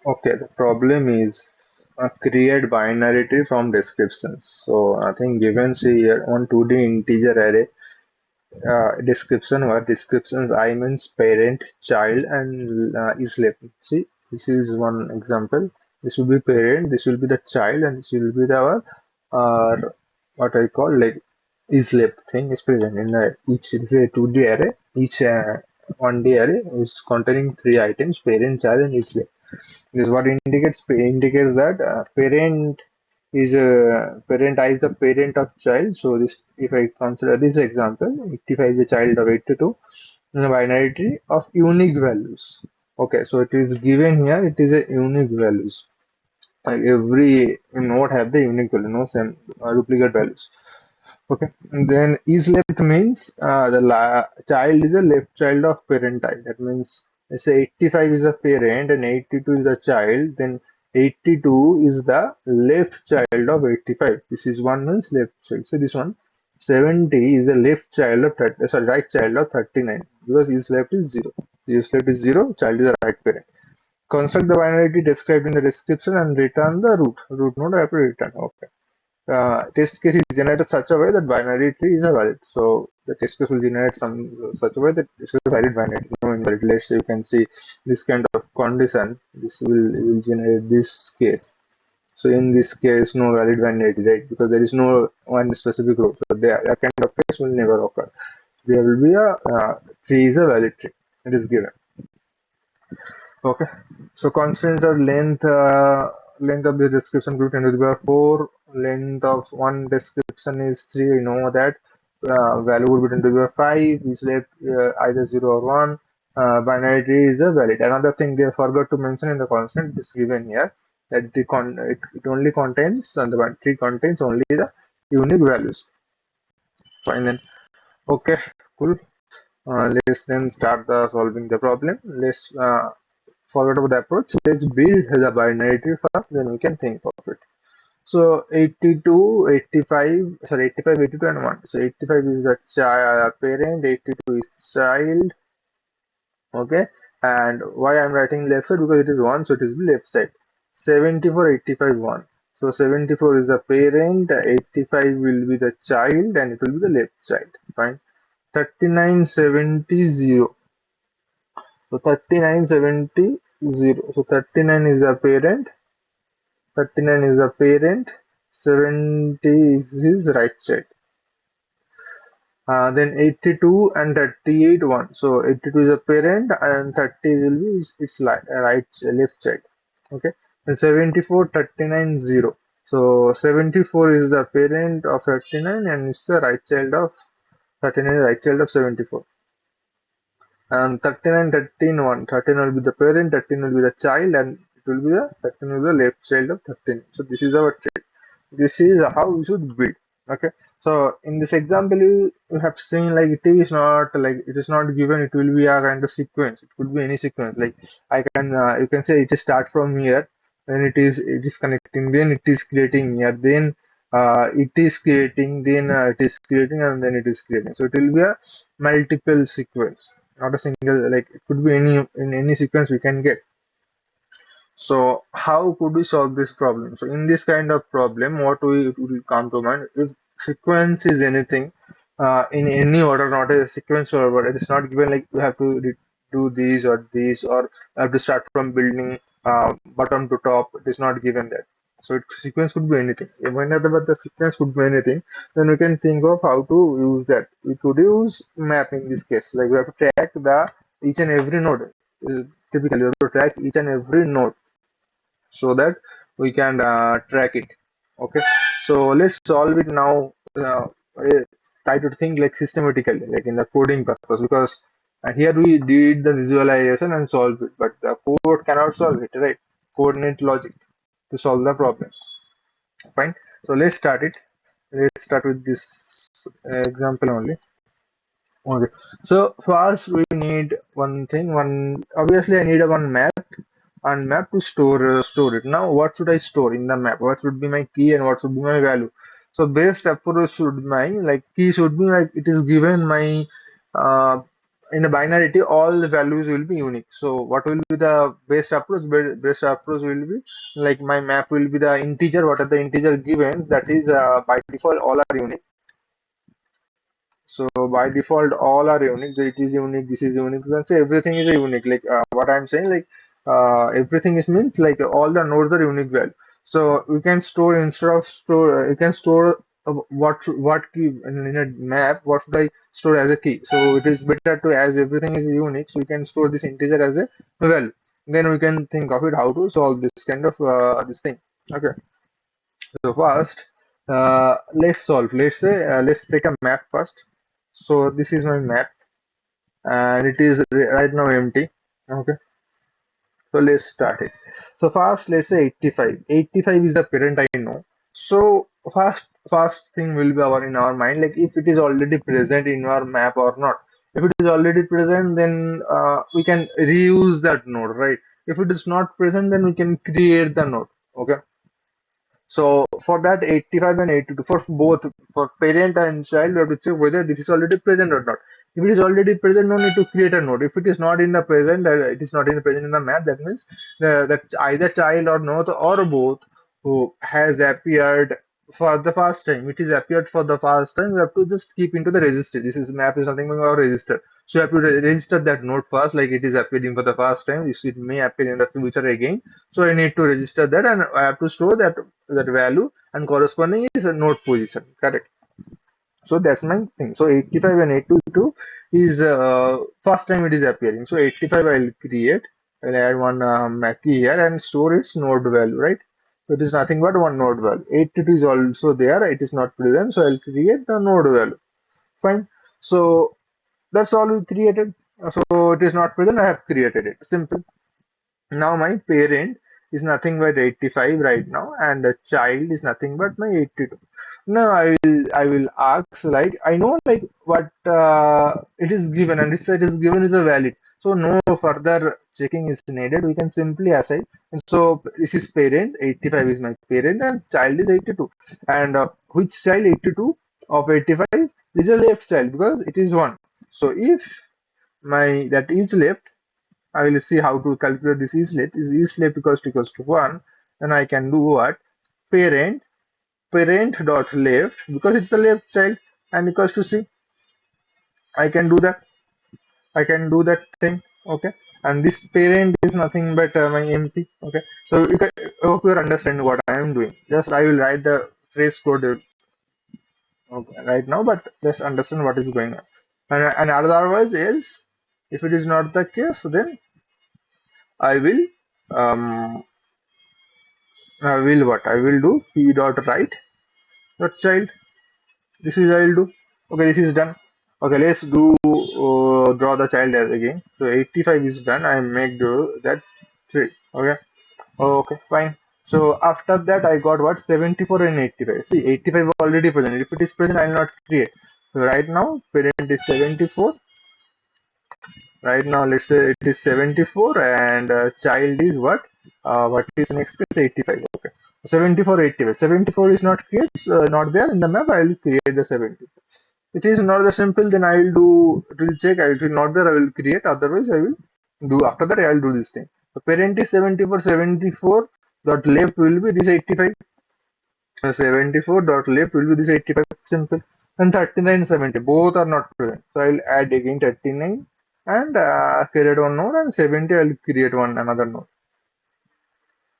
Okay, the problem is create binary tree from descriptions. So I think given say here on 2D integer array description or descriptions I means parent, child, and is left. See, this is one example. This will be parent, this will be the child, and this will be the what I call like is left thing is present in the each. It is a 2D array. Each 1D array is containing three items: parent, child, and is left. This is what indicates that parent I is the parent of child. So this, if I consider this example, 85 is a child of 82 in a binary tree of unique values. Okay, so it is given here. It is a unique values. Like every node have the unique value, no same duplicate values. Okay, and then is left means child is a left child of parent I. That means let's say 85 is the parent and 82 is the child. Then 82 is the left child of 85. This is one means left child. So this one 70 is the left child of right child of 39 because is left is zero. Is left is zero. Child is the right parent. Construct the binary tree described in the description and return the root. Root node I have to return. Okay. Test case is generated such a way that binary tree is a valid. So the test case will generate some such a way that it's a valid binary tree, no invalid. Let's say you can see this kind of condition. This will generate this case. So in this case, no valid binary tree, right? Because there is no one specific root. So that kind of case will never occur. There will be a tree is a valid tree. It is given. Okay. So constraints are length of the description group 10 to the power 4, length of one description is 3. We know that value would be 10 to the power 5, is left either 0 or 1. Binary tree is a valid. Another thing they forgot to mention in the constraint is given here that it only contains and the binary tree contains only the unique values. Fine then. Okay, cool. Let's then start the solving the problem. Let's forget about the approach. Let's build the binary tree first, then we can think of it. So 82, 85, sorry, 85, 82, and 1. So 85 is the parent, 82 is child. Okay, and why I'm writing left side because it is 1, so it is left side. 74, 85, 1. So 74 is the parent, 85 will be the child, and it will be the left side. Fine. 39, 70, 0. So 39, 70, 0. So 39 is the parent, 39 is the parent, 70 is his right side. Then 82 and 38, 1. So 82 is the parent and 30 will be its left side. Okay. And 74, 39, 0. So 74 is the parent of 39 and it's the right child of 39 is the right child of 74. And 39, 13, 1. 13 will be the parent, 13 will be the child, and it will be the 13 will be the left child of 13. So this is our trick. This is how we should build. Okay. So in this example, you have seen like it is not given. It will be a kind of sequence. It could be any sequence. Like I can you can say it is start from here, then it is connecting, then it is creating here, then it is creating, then it is creating, and then it is creating. So it will be a multiple sequence, not a single. Like it could be in any sequence we can get. So how could we solve this problem? So in this kind of problem, what we will come to mind is sequence is anything in any order, not a sequence order. It is not given like you have to do these or these, or you have to start from building bottom to top. It is not given that. So sequence could be anything. Whenever the sequence could be anything, then we can think of how to use that. We could use map in this case. Like we have to track the each and every node. Typically, we have to track each and every node so that we can track it. Okay, so let's solve it now. Try to think like systematically, like in the coding purpose, because here we did the visualization and solve it, but the code cannot solve it, right? Code need logic to solve the problem. Fine. So let's start it. Let's start with this example only. Okay. So first we need one thing. Obviously I need a one map and map to store it. Now what should I store in the map? What should be my key and what should be my value? So best approach should be like key should be like it is given my uh, in the binarity, all the values will be unique. So what will be the best approach? Best approach will be like my map will be the integer. What are the integer givens? That is by default all are unique. So by default, all are unique. So it is unique. This is unique. You can say everything is a unique. Like what I'm saying, like everything is means like all the nodes are unique value. So we can store instead of store, you can store what key in a map. What should I store as a key? So it is better to as everything is unique. So we can store this integer as a value. Then we can think of it how to solve this kind of this thing. Okay. So first, let's solve. Let's say let's take a map first. So this is my map, and it is right now empty. Okay. So let's start it. So first, let's say 85. 85 is the parent I know. So first thing will be our in our mind, like if it is already present in our map or not. If it is already present, then we can reuse that node, right? If it is not present, then we can create the node. Okay. So for that 85 and 82, for both for parent and child, we have to check whether this is already present or not. If it is already present, no need to create a node. If it is not in the present, it is not in the present in the map. That means that either child or node or both who has appeared for the first time. It is appeared for the first time. We have to just keep into the register. This is map is nothing but our register. So you have to register that node first, like it is appearing for the first time. It may appear in the future again. So I need to register that, and I have to store that value, and corresponding is a node position. Correct. So that's my thing. So 85 and 822 is first time it is appearing. So 85 I'll create. I'll add one key here and store its node value, right? So it is nothing but one node value. 82 is also there. It is not present. So I'll create the node value. Fine. So that's all we created. So it is not present. I have created it. Simple. Now my parent is nothing but 85 right now, and the child is nothing but my 82. Now I will ask, like I know like what it is given, and it is given is a valid. So no further checking is needed. We can simply assign. And so this is parent, 85 is my parent, and child is 82. And which child 82 of 85 is a left child because it is one. So if my that is left, I will see how to calculate this is left. Is left equals to 1, and I can do what? Parent dot left, because it's the left child, and equals to C. I can do that. I can do that thing. Okay. And this parent is nothing but my MP. Okay. So I hope you understand what I am doing. Just I will write the phrase code right now, but just understand what is going on. And otherwise else, if it is not the case, then I will um, I will what? I will do p dot write dot child. This is I will do. Okay, this is done. Okay, let's do draw the child as again. So 85 is done. I make do that 3. Okay. Okay, fine. So after that I got what? 74 and 85. See, 85 already present. If it is present, I will not create. So right now parent is 74. Right now let's say it is 74, and child is what is next is 85. Okay, 74 85. 74 is not create, not there in the map. I will create the 74. It is not the simple, then I will do, it will check. I will not there, I will create. Otherwise I will do, after that I will do this thing. The parent is 74. 74 dot left will be this 85. 74 dot left will be this 85. Simple. And 39 70 both are not present, so I'll add again 39 and create one node, and 70 I'll create one another node.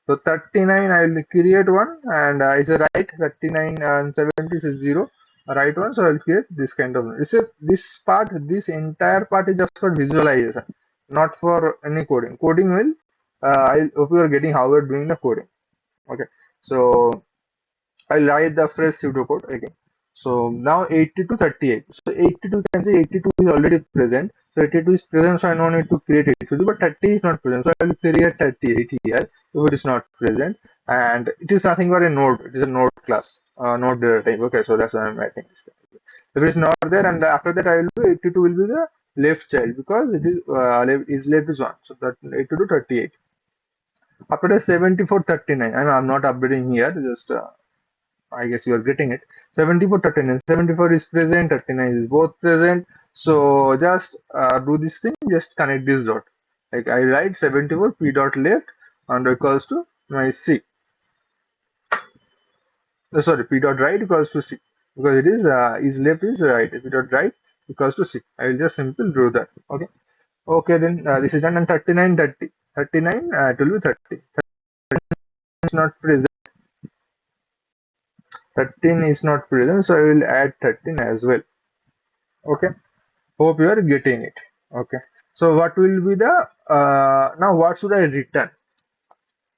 So 39 I will create one, and is a right. 39 and 70 is a 0, a right one. So I'll create this kind of node. This entire part is just for visualization, not for any coding. Coding will I hope you are getting how we're doing the coding. Okay, so I'll write the fresh pseudocode again. So now 80 to 38. So 82, you can say 82 is already present. So 82 is present, so I don't need to create 82, but 30 is not present. So I will create 38 here if it is not present. And it is nothing but a node. It is a node class, node data type. Okay, so that's why I'm writing this thing. If it is not there, and after that I will do 82 will be the left child, because it is left is 1. So that 82 to 38. After that 74 39. I'm not updating here, just I guess you are getting it. 74, 39. 74 is present, 39 is both present. So just do this thing, just connect this dot. Like I write 74 p dot left and equals to my c. Sorry, p dot right equals to c, because it is left is right. P dot right equals to c. I will just simply do that. Okay. Okay, then this is done. And 39, 30. 39, it will be 30. It's not present. 13 is not present, so I will add 13 as well. Okay. Hope you are getting it. Okay. So what will be the now what should I return?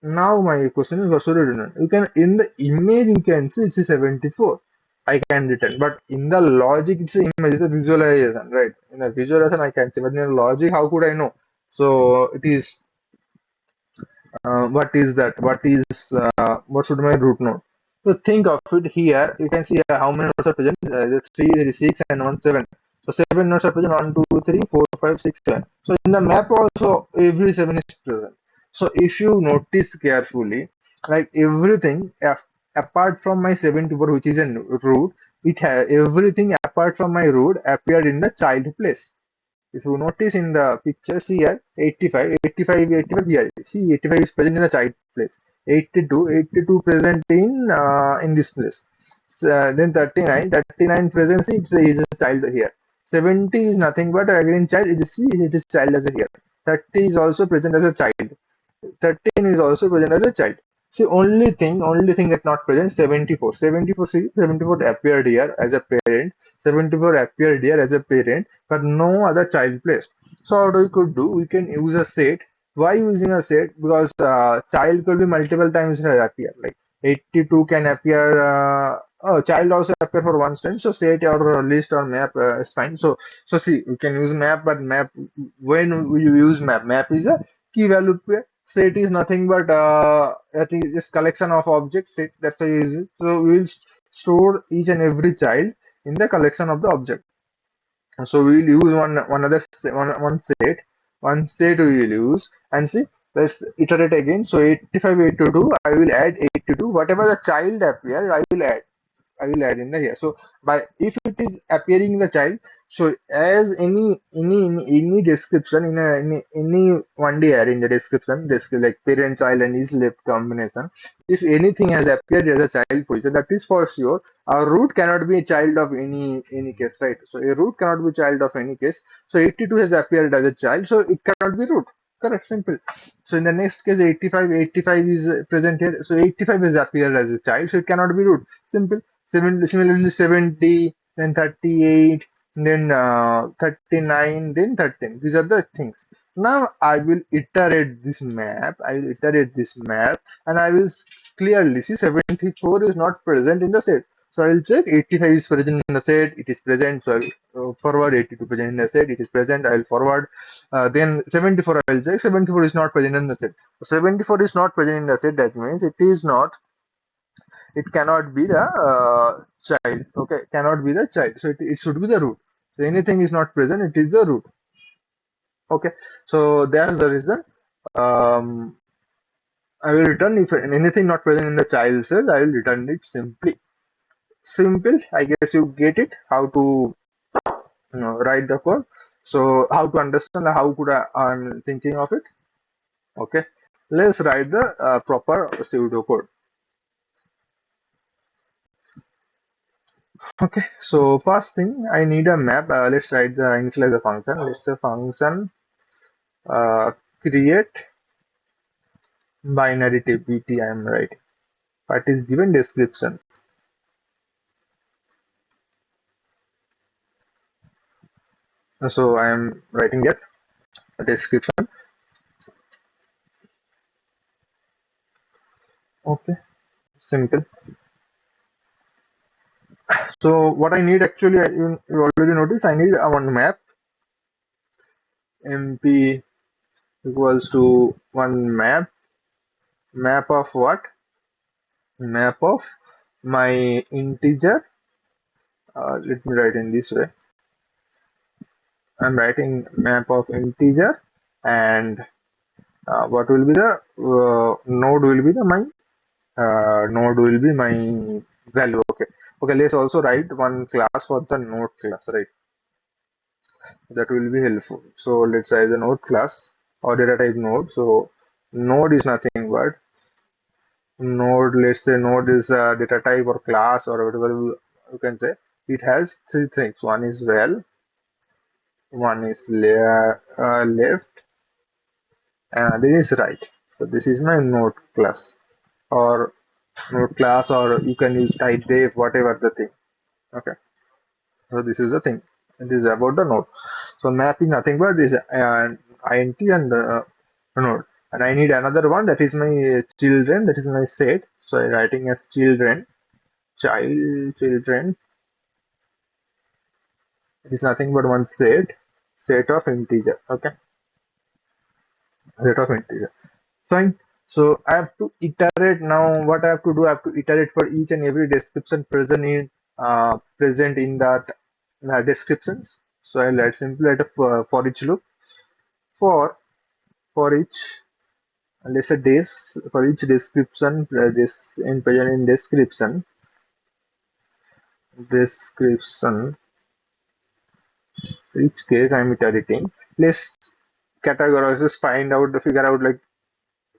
Now my question is, what should I return? You can, in the image you can see it's a 74. I can return, but in the logic it's a image, it's a visualization, right? In the visualization I can see, but in the logic how could I know? So it is what is that? What should my root node? So think of it here. You can see how many nodes are present. The 3, 6, and 1, 7. So 7 nodes are present. 1, 2, 3, 4, 5, 6, 7. So in the map also every 7 is present. So if you notice carefully, like everything apart from my 74, which is a root, it has everything apart from my root appeared in the child place. If you notice in the picture, see here 85, 85, 85 here. See 85 is present in the child place. 82, 82 present in this place. Then 39, 39 present. See, is a child here. 70 is nothing but again child. It is, see, it is child as a here. 30 is also present as a child. 13 is also present as a child. See, only thing that not present, 74. 74, see, 74 appeared here as a parent. 74 appeared here as a parent, but no other child placed. So what we could do, we can use a set. Why using a set? Because child could be multiple times has appear. Like 82 can appear. Child also appear for one time. So set or list or map is fine. So see, we can use map, but map, when we use map, map is a key value pair. Set is nothing but I think just collection of objects. Set, that's why you use it. So we will store each and every child in the collection of the object. So we will use one set we will use, and see, let's iterate again. So 85, 82, I will add 82. Whatever the child appear, I will add in the here. So by if it is appearing in the child, so as any description in any 1D array in the description, like parent, child, and is left combination, if anything has appeared as a child position, that is for sure. Our root cannot be a child of any case, right? So a root cannot be child of any case. So 82 has appeared as a child, so it cannot be root. Correct, simple. So in the next case, 85, 85 is present here. So 85 has appeared as a child, so it cannot be root. Simple. Similarly 70, then 38, then 39, then 13. These are the things. Now I will iterate this map. And I will clearly see 74 is not present in the set. So I will check 85 is present in the set. It is present. So I will forward 82 present in the set. It is present. I will forward. Then 74 I will check. 74 is not present in the set. 74 is not present in the set. That means it is not, it cannot be the child. Okay, cannot be the child, so it should be the root. So anything is not present, it is the root. Okay, so that's the reason. I will return if anything not present in the child cell, I will return it simply. Simple, I guess you get it, how to write the code. So how to understand, how could I'm thinking of it. Okay, let's write the proper pseudo code. Okay, so first thing I need a map. Let's write the initialize the function. Let's say function create binary tpt. I am writing, but is given description. So I am writing that description. Okay, simple. So what I need actually, you already noticed, I need one map. MP equals to one map. Map of what? Map of my integer. Let me write in this way. I'm writing map of integer, and what will be the node will be the my node will be my value. Okay. Okay, let's also write one class for the node class, right? That will be helpful. So let's write the node class or data type node. So node is nothing but node. Let's say node is a data type or class or whatever you can say. It has three things. One is val, one is left, and other is right. So this is my node class or node class, or you can use type def, whatever the thing. Okay. So this is the thing. It is about the node. So map is nothing but this int and node. And I need another one, that is my children, that is my set. So I'm writing as children, children. It is nothing but one set of integer. Okay, set of integer. Fine. So I have to iterate now. What I have to do, I have to iterate for each and every description present in that descriptions. So I'll write simply write a for each loop for each, let's say this, for each description, this in present in description each case I'm iterating. Let's categorize this, find out the figure out like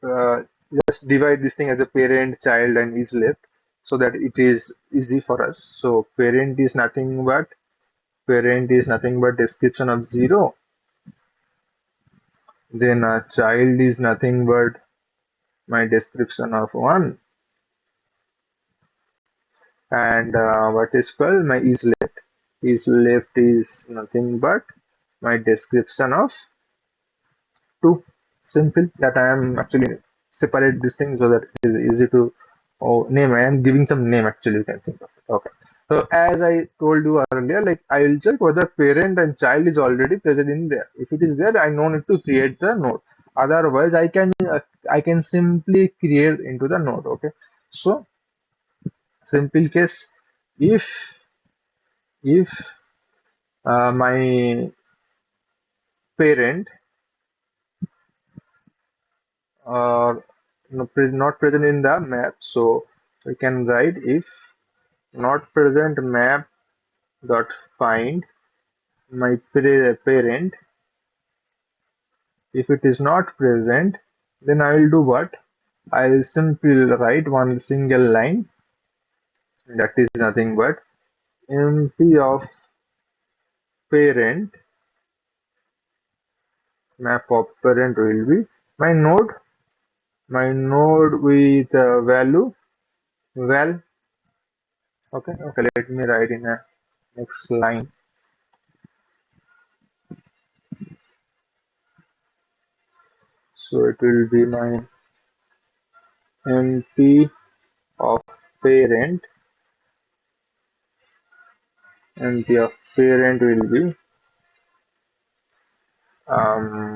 uh, just divide this thing as a parent, child, and is left, so that it is easy for us. So parent is nothing but description of 0. Then child is nothing but my description of 1, and what is called my is left is nothing but my description of 2. Simple. That I am actually separate this thing so that it is easy to name. I am giving some name, actually you can think of it. Okay. So as I told you earlier, like I will check whether parent and child is already present in there. If it is there, I no need to create the node. Otherwise, I can simply create into the node. Okay. So simple case, if my parent are not present in the map, so we can write if not present map dot find my parent. If it is not present, then I will do what? I will simply write one single line, that is nothing but mp of parent, map of parent will be my node with value val. Okay. Okay, let me write in a next line. So it will be my mp of parent. Mp of parent will be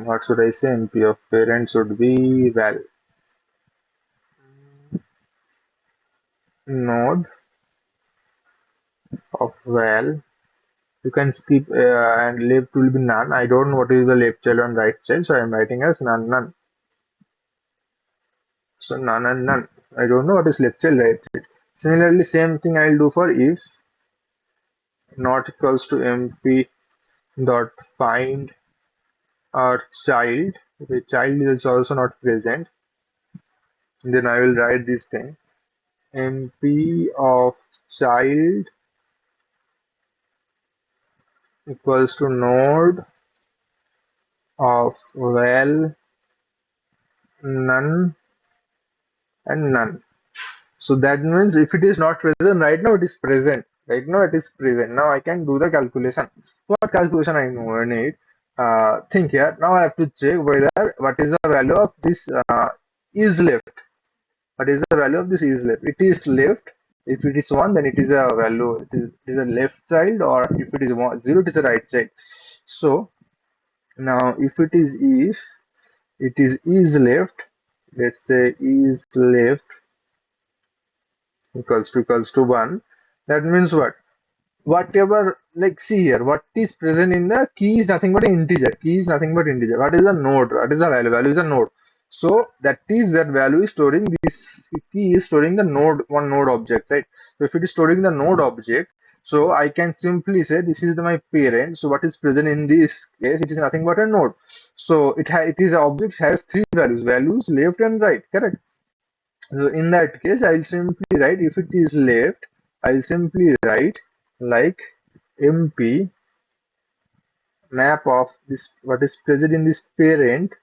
what should I say? Mp of parent should be val node of val. You can skip and left will be none. I don't know what is the left child and right child, so I am writing as none. So none and none. I don't know what is left child, right child. Similarly, same thing I will do for if not equals to mp dot find our child. If a child is also not present, then I will write this thing mp of child equals to node of val none and none. So that means if it is not present right now, it is present. Right now it is present. Now I can do the calculation. What calculation I need? Think here. Now I have to check whether what is the value of this is left. What is the value of this is left? It is left. If it is 1, then it is a value. It is a left child, or if it is 0, it is a right child. So now if it is left, let's say is left equals to 1. That means what? Whatever, like see here, what is present in the key is nothing but an integer. Key is nothing but integer. What is the node? What is the value? Value is a node. So that is that value is storing this key is storing the node one node object, right? So if it is storing the node object, so I can simply say this is my parent. So what is present in this case? It is nothing but a node. So it is an object has three values left and right, correct? So in that case, I'll simply write if it is left, I'll simply write like MP map of this what is present in this parent.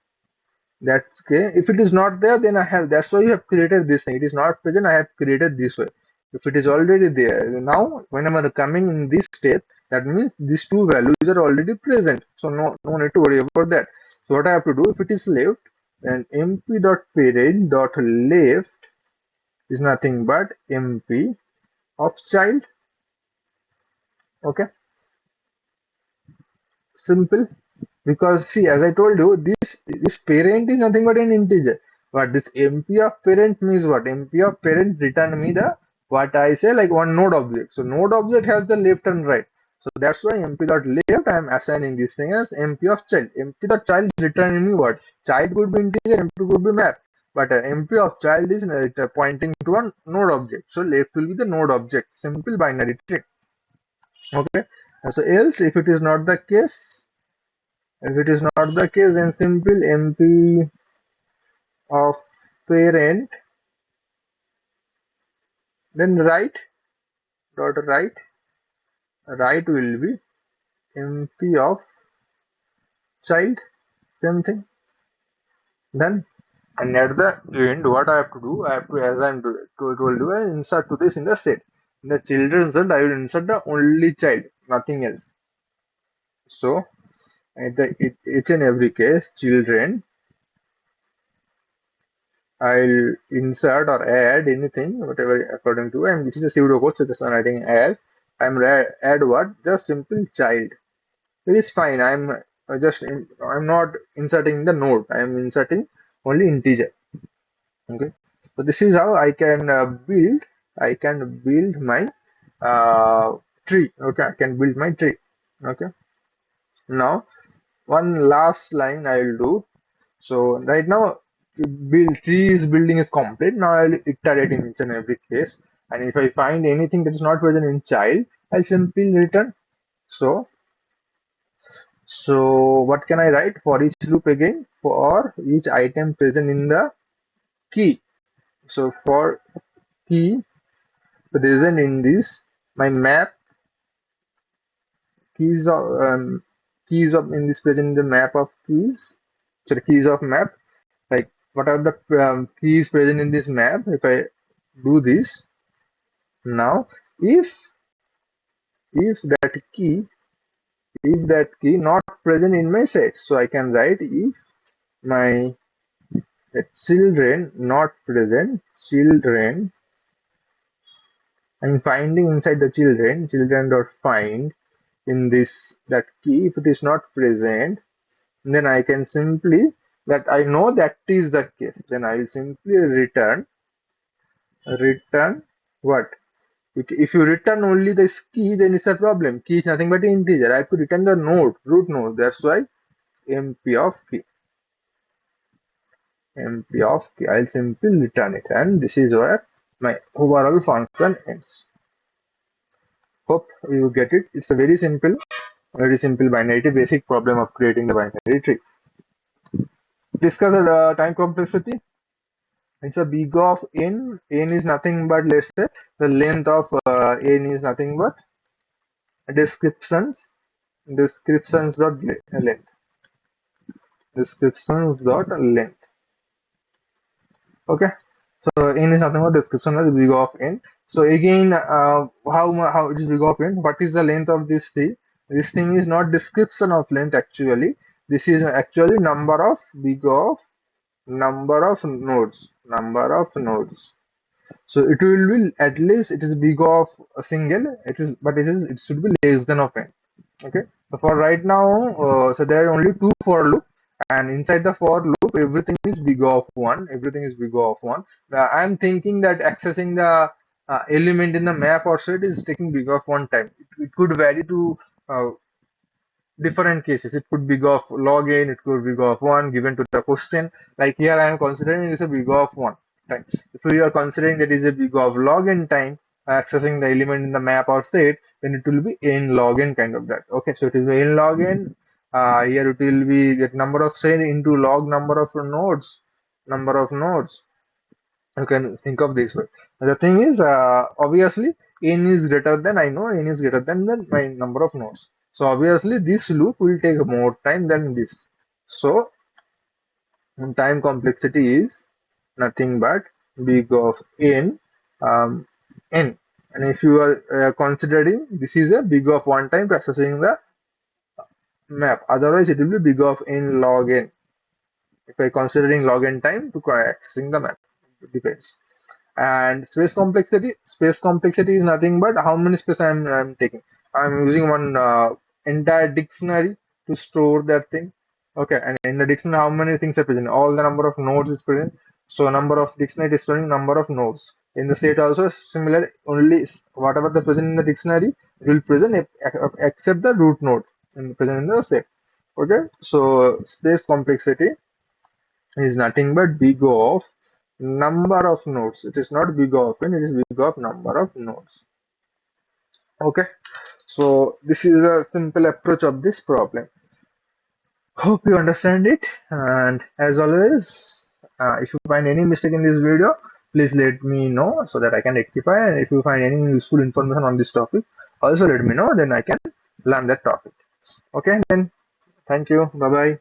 That's okay. If it is not there, then I have. That's why you have created this thing. It is not present. I have created this way. If it is already there, now whenever coming in this step, that means these two values are already present. So no need to worry about that. So what I have to do if it is left, then mp dot parent dot left is nothing but mp of child. Okay, simple. Because see, as I told you, this parent is nothing but an integer. But this MP of parent means what? MP of parent return me the what I say like one node object. So node object has the left and right. So that's why MP dot left I am assigning this thing as MP of child. MP dot child returning me what? Child could be integer, MP could be map. But MP of child is pointing to one node object. So left will be the node object. Simple binary tree. Okay. So else if it is not the case, if it is not the case, then simple MP of parent, then right will be MP of child, same thing. Done. And at the end, what I have to do, I have to, as I'm told you, I insert to this in the set. In the children's set, I will insert the only child, nothing else. So at each and every case, children, I'll insert or add anything, whatever according to, and which is a pseudocode, so just I'm writing add. Add what? Just simple child. It is fine. I'm not inserting the node. I am inserting only integer. Okay. So this is how I can build. I can build my tree. Okay. I can build my tree. Okay. Now one last line I will do. So right now, trees building is complete. Now I'll iterate in each and every case. And if I find anything that is not present in child, I'll simply return. So, so what can I write for each loop again? For each item present in the key. So for key present in this, my map keys of in this present in the map of keys. So the keys of map, like what are the keys present in this map? If I do this now, if that key not present in my set, so I can write if my children not present, children, I'm finding inside the children dot find in this that key, if it is not present, then I can simply, that I know that is the case, then I will simply return what? If you return only this key, then it's a problem. Key is nothing but an integer. I have to return the node, root node. That's why MP of key. MP of key. I'll simply return it. And this is where my overall function ends. Hope you get it. It's a very simple binary tree, basic problem of creating the binary tree. Discuss the time complexity. It's a big of n. N is nothing but, let's say, the length of n is nothing but descriptions dot length. Descriptions dot length. Okay. So n is nothing but description of big of n. So again, how it is big of n? What is the length of this thing? This thing is not description of length actually. This is actually number of nodes. Number of nodes. So it will be at least it is big of a single. It should be less than of n. Okay. So for right now, so there are only two for loop, and inside the for loop, everything is big of one. Everything is big of one. I'm thinking that accessing the element in the map or set is taking big of one time. It could vary to different cases. It could be big of log n, it could be big of 1 given to the question. Like here I am considering it is a big of 1 time. If we are considering that is a big of log n time accessing the element in the map or set, then it will be n log n kind of that. Okay, so it is n log n. Here it will be that number of set into log number of nodes. Number of nodes. You can think of this way. The thing is, obviously, n is greater than, I know n is greater than my number of nodes. So obviously, this loop will take more time than this. So time complexity is nothing but big of n, n. And if you are considering this is a big of one time processing the map, otherwise it will be big of n log n. If I considering log n time to accessing the map, it depends. And space complexity is nothing but how many space I'm taking. I'm using one entire dictionary to store that thing. Okay, and in the dictionary, how many things are present? All the number of nodes is present. So number of dictionary is storing number of nodes. In the set also similar. Only whatever the present in the dictionary will present except the root node in present in the set. Okay, so space complexity is nothing but big of number of nodes. It is not big of n, it is big of number of nodes. Okay, so this is a simple approach of this problem. Hope you understand it, and as always, if you find any mistake in this video, please let me know so that I can rectify. And if you find any useful information on this topic, also let me know, then I can learn that topic. Okay, then thank you. Bye bye.